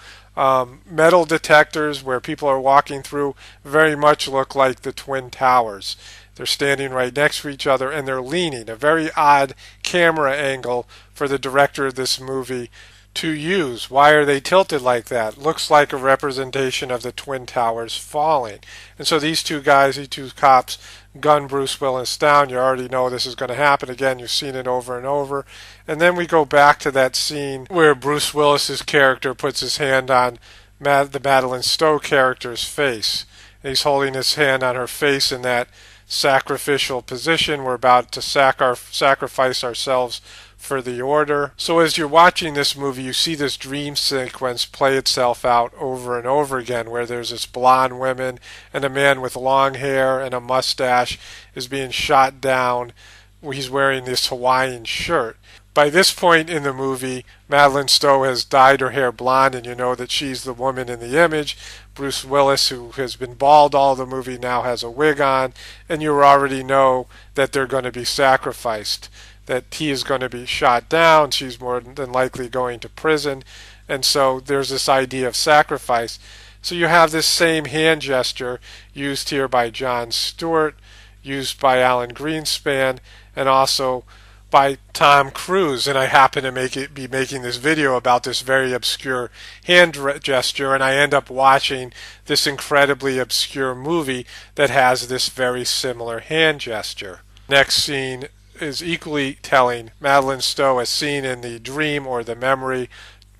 metal detectors where people are walking through very much look like the Twin Towers. They're standing right next to each other and they're leaning. A very odd camera angle for the director of this movie to use. Why are they tilted like that? Looks like a representation of the Twin Towers falling. And so these two guys, these two cops, gun Bruce Willis down. You already know this is going to happen. Again, you've seen it over and over. And then we go back to that scene where Bruce Willis's character puts his hand on the Madeline Stowe character's face. And he's holding his hand on her face in that sacrificial position. We're about to sacrifice ourselves for the order. So as you're watching this movie, you see this dream sequence play itself out over and over again, where there's this blonde woman and a man with long hair and a mustache is being shot down. He's wearing this Hawaiian shirt. By this point in the movie, Madeline Stowe has dyed her hair blonde, and you know that she's the woman in the image. Bruce Willis, who has been bald all the movie, now has a wig on, and you already know that they're going to be sacrificed, that he is going to be shot down, she's more than likely going to prison, and so there's this idea of sacrifice. So you have this same hand gesture used here by Jon Stewart, used by Alan Greenspan, and also by Tom Cruise. And I happen to be making this video about this very obscure hand gesture, and I end up watching this incredibly obscure movie that has this very similar hand gesture. Next scene is equally telling. Madeline Stowe, as seen in the dream or the memory,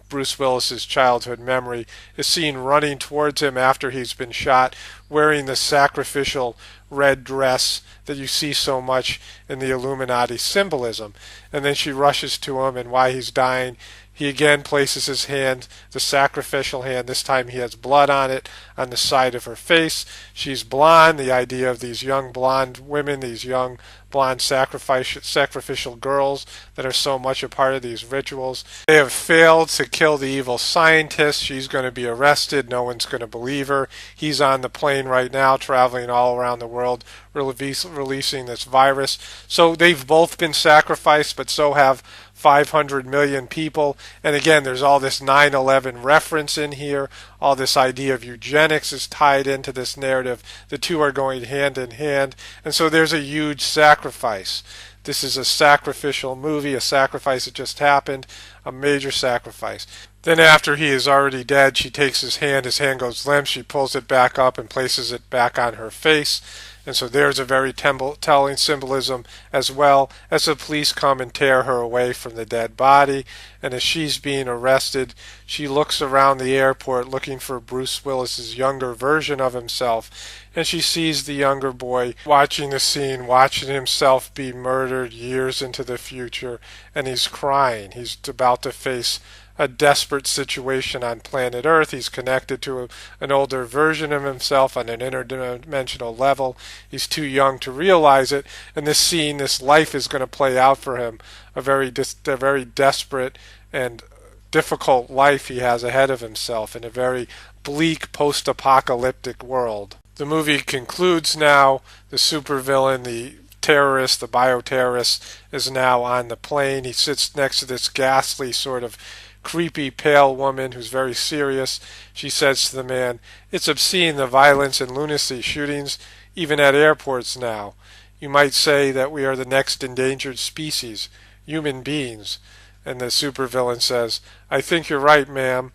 Bruce Willis's childhood memory, is seen running towards him after he's been shot, wearing the sacrificial red dress that you see so much in the Illuminati symbolism. And then she rushes to him, and while he's dying, he again places his hand, the sacrificial hand. This time he has blood on it, on the side of her face. She's blonde. The idea of these young blonde women, these young blonde sacrificial girls that are so much a part of these rituals. They have failed to kill the evil scientist. She's going to be arrested. No one's going to believe her. He's on the plane right now, traveling all around the world, releasing this virus. So they've both been sacrificed, but so have 500 million people. And again, there's all this 9/11 reference in here. All this idea of eugenics is tied into this narrative. The two are going hand in hand. And so there's a huge sacrifice. This is a sacrificial movie, a sacrifice that just happened, a major sacrifice. Then after he is already dead, she takes his hand goes limp, she pulls it back up and places it back on her face. And so there's a very telling symbolism, as well as the police come and tear her away from the dead body. And as she's being arrested, she looks around the airport looking for Bruce Willis's younger version of himself. And she sees the younger boy watching the scene, watching himself be murdered years into the future. And he's crying. He's about to face a desperate situation on planet Earth. He's connected to an older version of himself on an interdimensional level. He's too young to realize it, and this scene, this life is going to play out for him, a very desperate and difficult life he has ahead of himself in a very bleak post-apocalyptic world. The movie concludes now. The supervillain, the terrorist, the bioterrorist, is now on the plane. He sits next to this ghastly sort of creepy pale woman who's very serious. She says to the man, "It's obscene, the violence and lunacy shootings even at airports now. You might say that we are the next endangered species, human beings." And the supervillain says, "I think you're right, ma'am.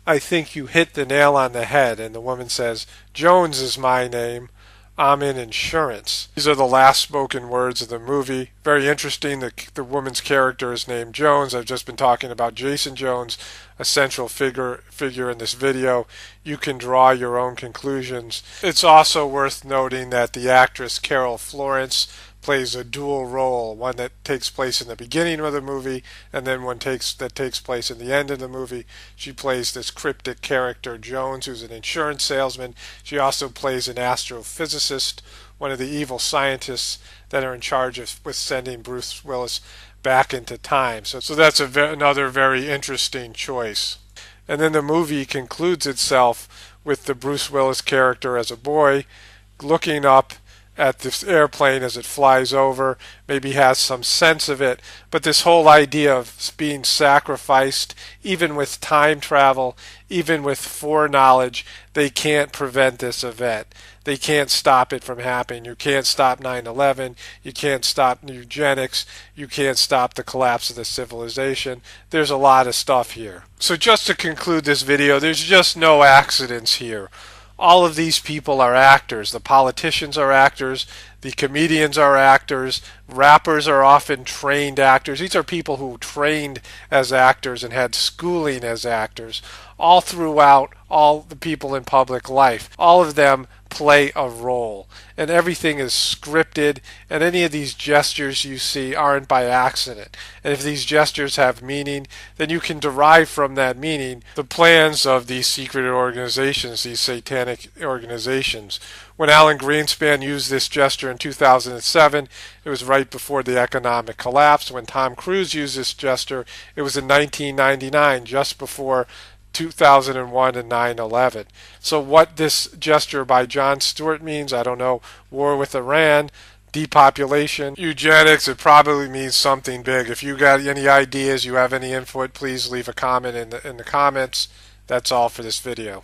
I think you hit the nail on the head." And the woman says, "Jones is my name. I'm in insurance. These are the last spoken words of the movie. Very interesting. The woman's character is named Jones. I've just been talking about Jason Jones, a central figure in this video. You can draw your own conclusions. It's also worth noting that the actress Carol Florence plays a dual role, one that takes place in the beginning of the movie and then one that takes place in the end of the movie. She plays this cryptic character Jones, who's an insurance salesman. She also plays an astrophysicist, one of the evil scientists that are in charge of with sending Bruce Willis back into time. So that's another very interesting choice. And then the movie concludes itself with the Bruce Willis character as a boy looking up at this airplane as it flies over, maybe has some sense of it, but this whole idea of being sacrificed, even with time travel, even with foreknowledge, they can't prevent this event. They can't stop it from happening. You can't stop 9/11. You can't stop eugenics. You can't stop the collapse of the civilization. There's a lot of stuff here. So just to conclude this video, there's just no accidents here. All of these people are actors. The politicians are actors. The comedians are actors. Rappers are often trained actors. These are people who trained as actors and had schooling as actors. All throughout, all the people in public life, all of them play a role. And everything is scripted, and any of these gestures you see aren't by accident. And if these gestures have meaning, then you can derive from that meaning the plans of these secret organizations, these satanic organizations. When Alan Greenspan used this gesture in 2007, it was right before the economic collapse. When Tom Cruise used this gesture, it was in 1999, just before 2001 and 9/11. So what this gesture by Jon Stewart means, I don't know. War with Iran, depopulation, eugenics, it probably means something big. If you got any ideas, you have any input, please leave a comment in the comments. That's all for this video.